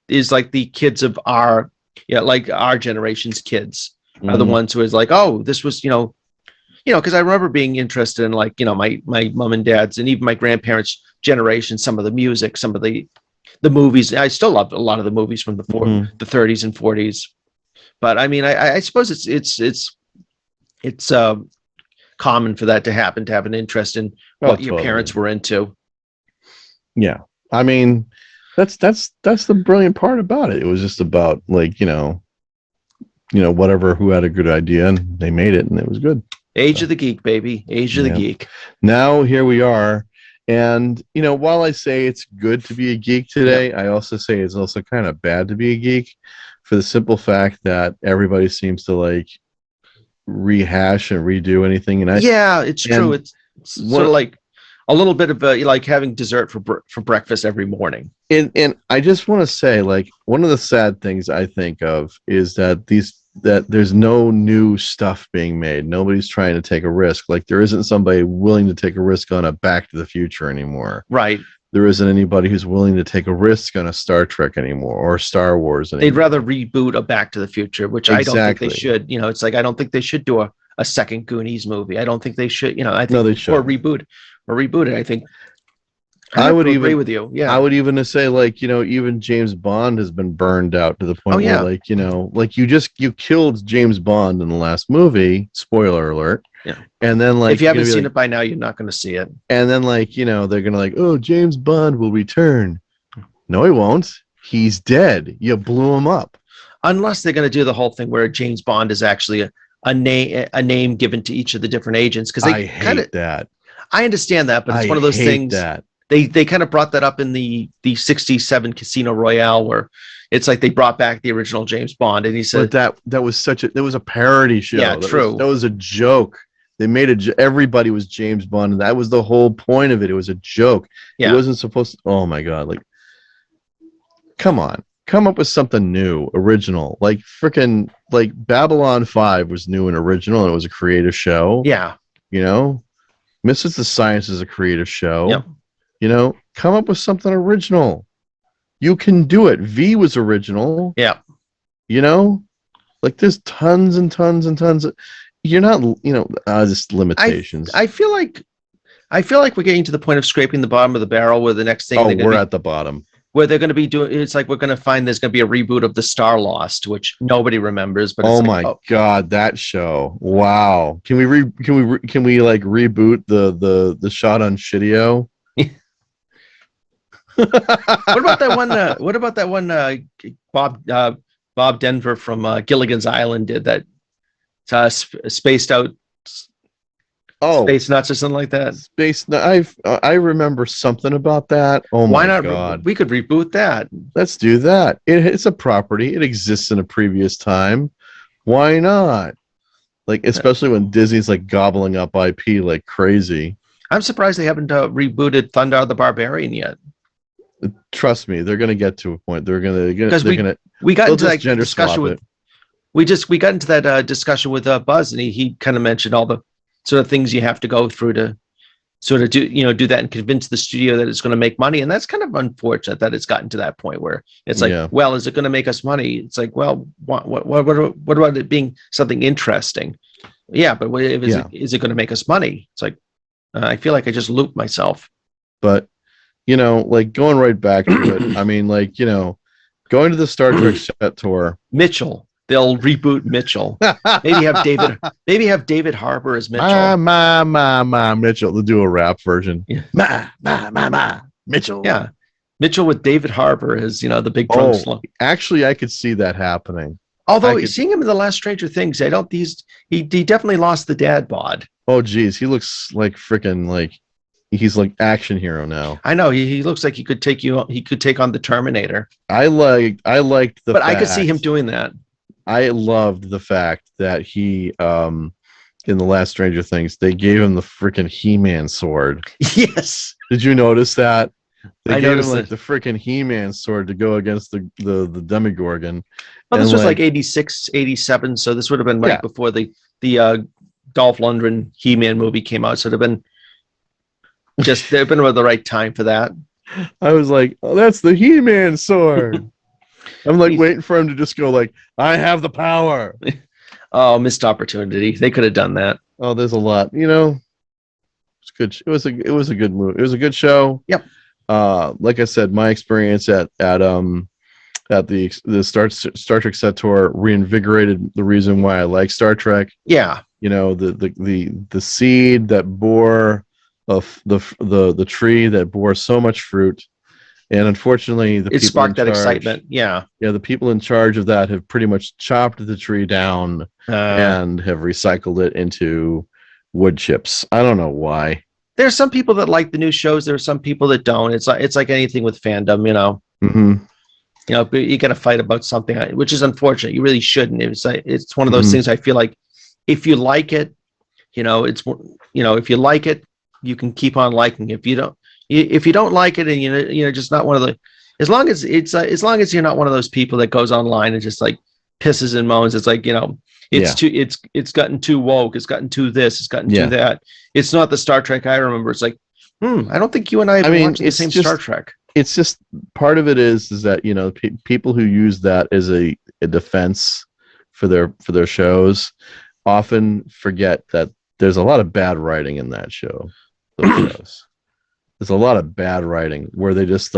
is like the kids of our generation's kids are the ones who is like, oh, this was, because I remember being interested in like, my mom and dad's and even my grandparents' generation, some of the music, some of the movies. I still love a lot of the movies from the 30s and 40s, but I mean, I suppose it's common for that to happen, to have an interest in what your parents were into. Yeah, I mean, that's the brilliant part about it. It was just about like whatever, who had a good idea and they made it and it was good. Age of the Geek, baby. Age of the Geek. Now here we are. And, while I say it's good to be a geek today, I also say it's also kind of bad to be a geek for the simple fact that everybody seems to like rehash and redo anything. And it's true. It's sort of like a little bit of like having dessert for breakfast every morning. And I just want to say, like, one of the sad things I think of is that there's no new stuff being made. Nobody's trying to take a risk. Like there isn't somebody willing to take a risk on a Back to the Future anymore. Right. There isn't anybody who's willing to take a risk on a Star Trek anymore or Star Wars anymore. They'd rather reboot a Back to the Future, which I don't think they should. It's like, I don't think they should do a second Goonies movie. I don't think they should, I think, they should. Or reboot it. I think I would even agree with you. Yeah. I would even say like, even James Bond has been burned out to the point where like, like you killed James Bond in the last movie, spoiler alert. Yeah. And then like, if you haven't seen it by now, you're not going to see it. And then like, they're going to like, oh, James Bond will return. No, he won't. He's dead. You blew him up. Unless they're going to do the whole thing where James Bond is actually a name given to each of the different agents. Because I hate that. I understand that, but it's one of those things that They kind of brought that up in the 67 Casino Royale, where it's like they brought back the original James Bond, and he said But that was that was a parody show. Yeah, That true. that was a joke. They made everybody was James Bond, and that was the whole point of it. It was a joke. Yeah. It wasn't supposed to. Oh my god! Like, come on, come up with something new, original. Like freaking like Babylon 5 was new and original, and it was a creative show. yeah, You know, Misfits of Science is a creative show. Yep. You know, come up with something original. You can do it. V was original. yeah. You know, like there's tons and tons and tons of. You're not, just limitations. I feel like we're getting to the point of scraping the bottom of the barrel, where the next thing we're at the bottom. where they're going to be doing. It's like we're going to find there's going to be a reboot of The Star Lost, which nobody remembers. But it's Oh like, my god, that show! Wow, can we like reboot the shot on Shidio? What about that one? What about that one? Bob Denver from Gilligan's Island did that. Spaced out. Oh, Space Nuts or something like that. Space. I remember something about that. Oh Why my not? god, We could reboot that. let's do that. It's a property. It exists in a previous time. Why not? Like, especially when Disney's like gobbling up IP like crazy. I'm surprised they haven't rebooted Thundar the Barbarian yet. Trust me, they're gonna get to a point. They're gonna. We got They'll into just that gender discussion swap with. it. We got into that discussion with Buzz, and he kind of mentioned all the sort of things you have to go through to sort of do that and convince the studio that it's going to make money. And that's kind of unfortunate that it's gotten to that point where it's like, Yeah. well, is it going to make us money? It's like, well, what about it being something interesting? Yeah, but is it going to make us money? It's like, I feel like I just looped myself. But like going right back to it. I mean, like going to the Star Trek set tour. Mitchell. They'll reboot Mitchell. Maybe have David Harbour as Mitchell. Ma, Mitchell. They'll do a rap version. Yeah. Ma, Mitchell. Yeah. Mitchell with David Harbour as, the big drunk slow. Actually, I could see that happening. Although seeing him in the last Stranger Things, he definitely lost the dad bod. Oh, geez. He looks like freaking like he's like action hero now. I know. He looks like he could take on the Terminator. I liked the But I could see him doing that. I loved the fact that he in the last Stranger Things, they gave him the freaking He-Man sword. Yes. Did you notice that? They gave him noticed like the freaking He-Man sword to go against the Demogorgon. Well, this And, was like 86, 87, so this would have been right Yeah. before the Dolph Lundgren He-Man movie came out. So it'd have been they've been about the right time for that. I was like, oh, that's the He-Man sword. I'm like waiting for him to just go like, I have the power. Oh, missed opportunity. They could have done that. Oh, there's a lot. It's good. It was a good movie. It was a good show. Yep. Like I said, my experience at the Star Trek set tour reinvigorated the reason why I like Star Trek. Yeah. The seed that bore the tree that bore so much fruit. And unfortunately, It sparked that excitement. Yeah. Yeah, the people in charge of that have pretty much chopped the tree down and have recycled it into wood chips. I don't know why. There's some people that like the new shows. There are some people that don't. It's like anything with fandom, Mm-hmm. But you got to fight about something, which is unfortunate. You really shouldn't. It's one of those things. I feel like if you like it, if you like it, you can keep on liking it. If you don't like it, and you're just not one of the, as long as you're not one of those people that goes online and just like pisses and moans, it's like it's gotten too woke, it's gotten too this, it's gotten too that. It's not the Star Trek I remember. It's like, I don't think you and I have been watching the same Star Trek. It's just part of it is that people who use that as a defense for their shows often forget that there's a lot of bad writing in that show. Those shows. There's a lot of bad writing where they just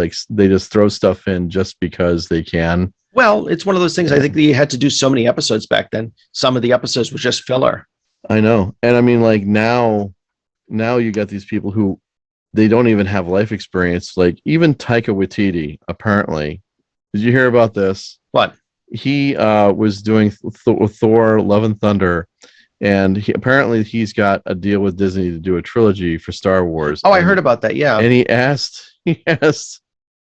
throw stuff in just because they can. Well, it's one of those things. I think that you had to do so many episodes back then. Some of the episodes were just filler. I know. And I mean, like now you got these people who they don't even have life experience. Like even Taika Waititi, apparently. Did you hear about this? What? He was doing Thor, Love and Thunder. And he's got a deal with Disney to do a trilogy for Star Wars. Oh, I heard about that. Yeah. And he asked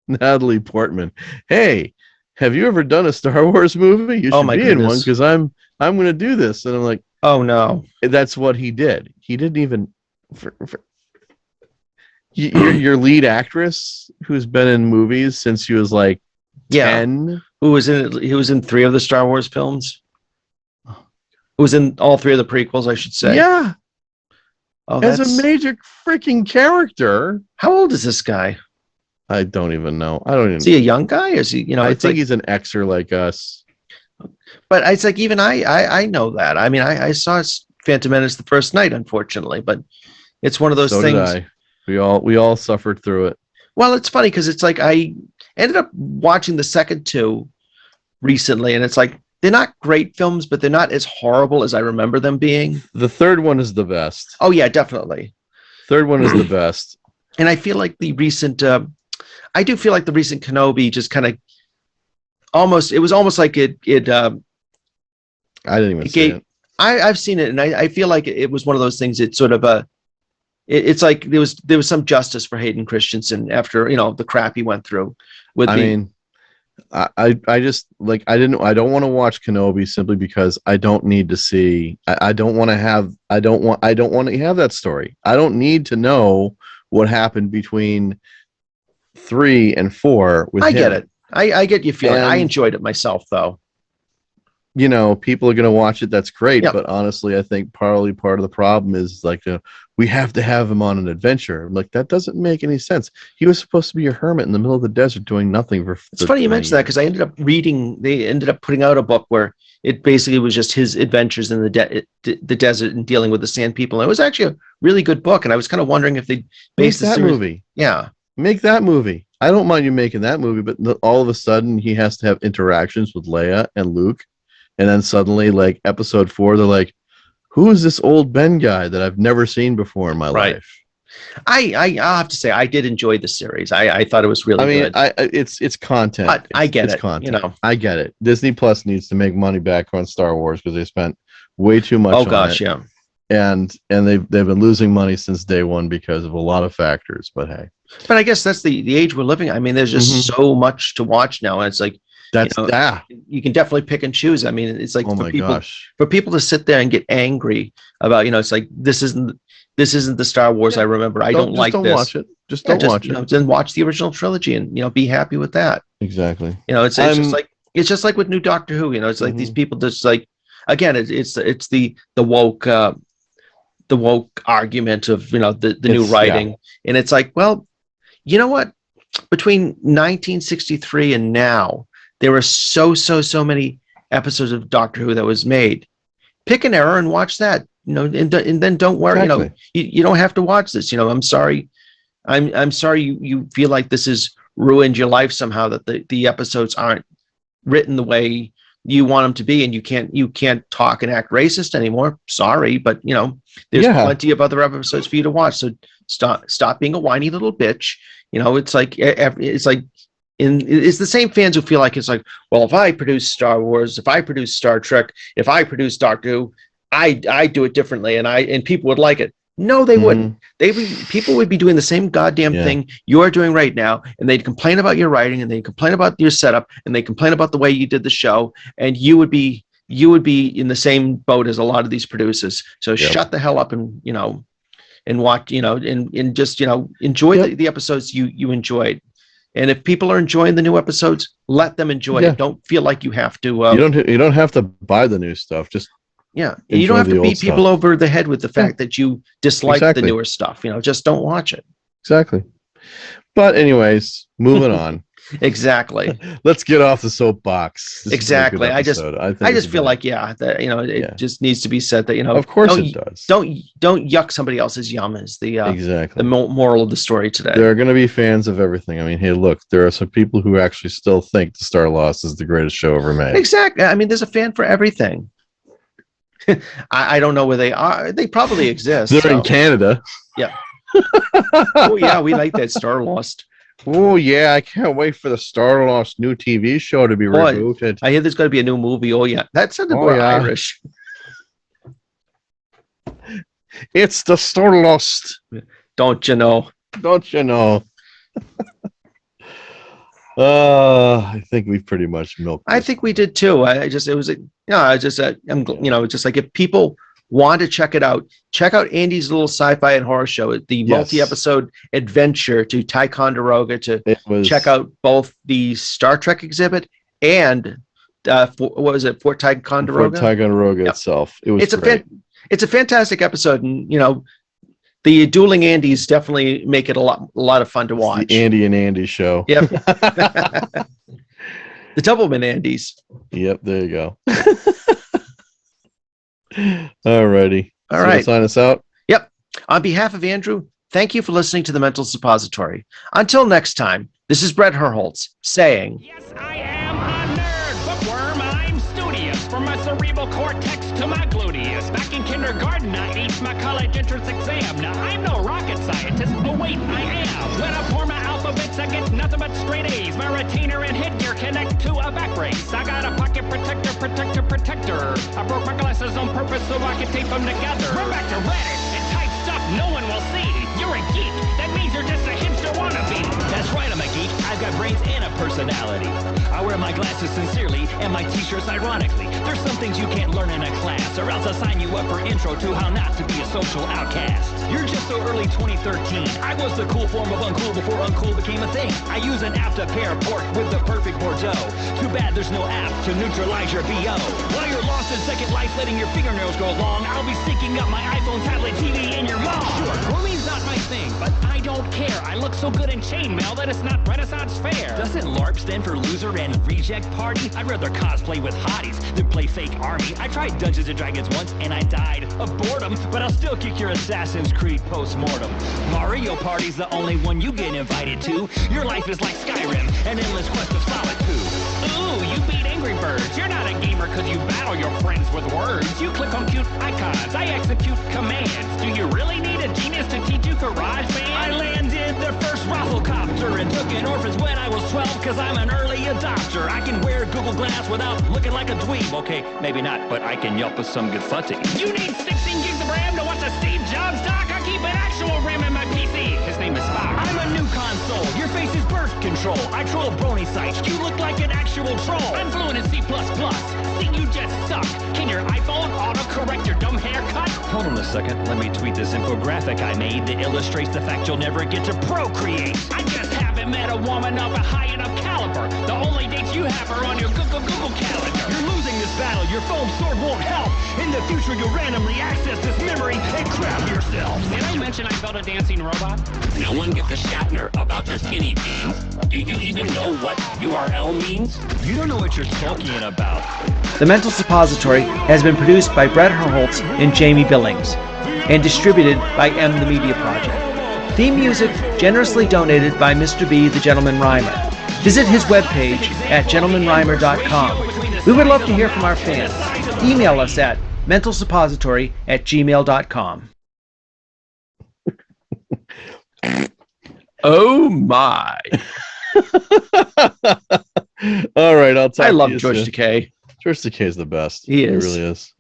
Natalie Portman, "Hey, have you ever done a Star Wars movie? You Oh, should my be in one goodness. because I'm going to do this. And I'm like, Oh no. that's what he did. He didn't even your lead actress who's been in movies since she was like Yeah. 10. Who was in it? He was in 3 of the Star Wars films. Who was in all 3 of the prequels, I should say. Yeah, Oh, as that's a major freaking character. how old is this guy? I don't even know. I don't even. Is he a young guy? Or is he? I It's think like, he's an Xer like us. but it's like even I know that. I mean, I saw Phantom Menace the first night, unfortunately, but it's one of those So things. did I. We all suffered through it. Well, it's funny because it's like I ended up watching the second 2 recently, and it's like they're not great films, but they're not as horrible as I remember them being. The third one is the best. Oh yeah, definitely. Third one is the best. And I feel like the recent, I do feel like the recent Kenobi just kind of almost. It was almost like it. I didn't even see it. I've seen it, and I feel like it was one of those things. It's sort of a. It's like there was some justice for Hayden Christensen after the crap he went through. I just like I don't want to watch Kenobi simply because I don't need to see. I don't want to have that story. I don't need to know what happened between 3 and 4 with him. Get it. I get you feeling. I And- enjoyed it myself, though. People are going to watch it. That's great. Yep. But honestly, I think partly part of the problem is like, we have to have him on an adventure. Like, that doesn't make any sense. He was supposed to be a hermit in the middle of the desert doing nothing for. It's funny you mentioned that because I ended up reading. They ended up putting out a book where it basically was just his adventures in the desert and dealing with the Sand People. And it was actually a really good book. And I was kind of wondering if they Make based the that series. movie. Yeah. Make that movie. I don't mind you making that movie, but all of a sudden he has to have interactions with Leia and Luke. And then suddenly, like episode 4, they're like, who is this old Ben guy that I've never seen before in my life? I'll have to say I did enjoy the series. I thought it was really good. It's content. But I get it's it, content. I get it. Disney Plus needs to make money back on Star Wars because they spent way too much. Oh on gosh, it. yeah. And they've been losing money since day one because of a lot of factors. But hey, But I guess that's the age we're living. I mean, there's just so much to watch now, and it's like you can definitely pick and choose. I mean, it's like for people to sit there and get angry about, it's like this isn't the Star Wars I remember. I don't like this. Watch it. Just don't watch it. Then watch the original trilogy and be happy with that. Exactly. It's just like with new Doctor Who. It's like these people just like, again, it's the woke argument of the new writing, and it's like, well, you know what? Between 1963 and now, there are so many episodes of Doctor Who that was made. Pick an era and watch that. And then don't worry. Exactly. You don't have to watch this. I'm sorry. I'm sorry you feel like this has ruined your life somehow, that the episodes aren't written the way you want them to be, and you can't talk and act racist anymore. Sorry, but there's plenty of other episodes for you to watch. So stop being a whiny little bitch. It's the same fans who feel like it's like, well, if I produce Star Wars, if I produce Star Trek, if I produce Doctor Who, I do it differently, and people would like it. No, they wouldn't. People would be doing the same goddamn thing you're doing right now, and they'd complain about your writing, and they'd complain about your setup, and they complain about the way you did the show, and you would be in the same boat as a lot of these producers. So shut the hell up and watch, and just enjoy the episodes you enjoyed. And if people are enjoying the new episodes, let them enjoy it. Don't feel like you have to. You don't have to buy the new stuff. Just you don't have to beat people over the head with the fact that you dislike the newer stuff. Just don't watch it. Exactly. But anyways, moving on. Exactly. Let's get off the soapbox. Exactly. I just feel like it just needs to be said that of course it does. Don't yuck somebody else's yum is the exactly the moral of the story today. There are going to be fans of everything. I mean, hey, look, there are some people who actually still think the Star Lost is the greatest show ever made. Exactly. I mean, there's a fan for everything. I don't know where they are. They probably exist. They're in Canada. Yeah. Oh yeah, we like that Star Lost. Oh yeah, I can't wait for the Star Lost new TV show to be rebooted. I hear there's going to be a new movie. Oh yeah, that sounded more Irish. It's the Star Lost. Don't you know? Don't you know? I think we pretty much milked. I this. think we did too. Just like if people want to check it out, check out Andy's little sci-fi and horror show, the Yes. multi-episode adventure to Ticonderoga to It was check out both the Star Trek exhibit and what was it, Fort Ticonderoga? Fort Ticonderoga Yep. itself. It was It's great. it's a fantastic episode, and the dueling Andys definitely make it a lot of fun to watch. The Andy and Andy show. Yep. The Doubleman Andys. Yep, there you go. Alrighty. All right. Sign us out. On behalf of Andrew, thank you for listening to the Mental Suppository. Until next time, this is Brett Herholtz saying, Yes, I am a nerd, bookworm. I'm studious. From my cerebral cortex to my gluteus. Back in kindergarten, I aced my college entrance exam. Now, I'm no rocket scientist. Oh, wait, I am. When I pour my alphabets, I get nothing but straight A's. My retainer and headgear connect to a back brace. I got a pocket protector. I broke my glasses on purpose so I could tape them together. Run back to Reddit and type stuff no one will see. You're a geek. That means you're just a hipster wannabe. That's right, I'm a geek. I've got brains and a personality. I wear my glasses sincerely and my t-shirts ironically. There's some things you can't learn in a class, or else I'll sign you up for intro to how not to be a social outcast. You're just so early 2013. I was the cool form of uncool before uncool became a thing. I use an app to pair pork with the perfect Bordeaux. Too bad there's no app to neutralize your BO. While you're lost in Second Life letting your fingernails go long, I'll be syncing up my iPhone, tablet, TV, and your mom. Sure, grooming's not my thing, but I don't care. I look so good in chainmail that it's not Renaissance fair. Doesn't LARP stand for loser and reject party? I'd rather cosplay with hotties than play fake army. I tried Dungeons and Dragons once and I died of boredom, but I'll still kick your Assassin's Creed post-mortem. Mario Party's the only one you get invited to. Your life is like Skyrim, an endless quest of solitude. Ooh, you beat Angry Birds. You're not a gamer because you battle your friends with words. You click on cute icons. I execute commands. Do you really need a genius to teach you GarageBand? I landed the first rafflecopter and took in orphans when I was 12 because I'm an early adopter. I can wear Google Glass without looking like a dweeb. Okay, maybe not, but I can yelp with some good footing. You need 16 gigs of RAM to watch a Steve Jobs doc? I keep an actual RAM in my PC. His name is Spock. I'm a new console. Your face is birth control. I troll brony sites. You look like an actual troll. I'm fluent in C++. See, you just suck. Can your iPhone autocorrect your dumb haircut? Hold on a second. Let me tweet this infographic I made that illustrates the fact you'll never get to procreate. I just haven't met a woman of a high enough caliber. The only dates you have are on your Google calendar. You're losing this battle. Your foam sword won't help. In the future, you'll randomly access this memory and crap yourself. Did I mention I built a dancing robot? No one gives a Shatner about your skinny jeans. Do you even know what URL means? You don't know what you're talking about. The Mental Suppository has been produced by Brett Herholtz and Jamie Billings and distributed by M the Media Project. Theme music generously donated by Mr. B, the Gentleman Rhymer. Visit his webpage at gentlemanrhymer.com. We would love to hear from our fans. Email us at mentalsuppository@gmail.com. Oh my. All right, I'll talk I to love you George soon. Takei. George Takei is the best. He is. He really is.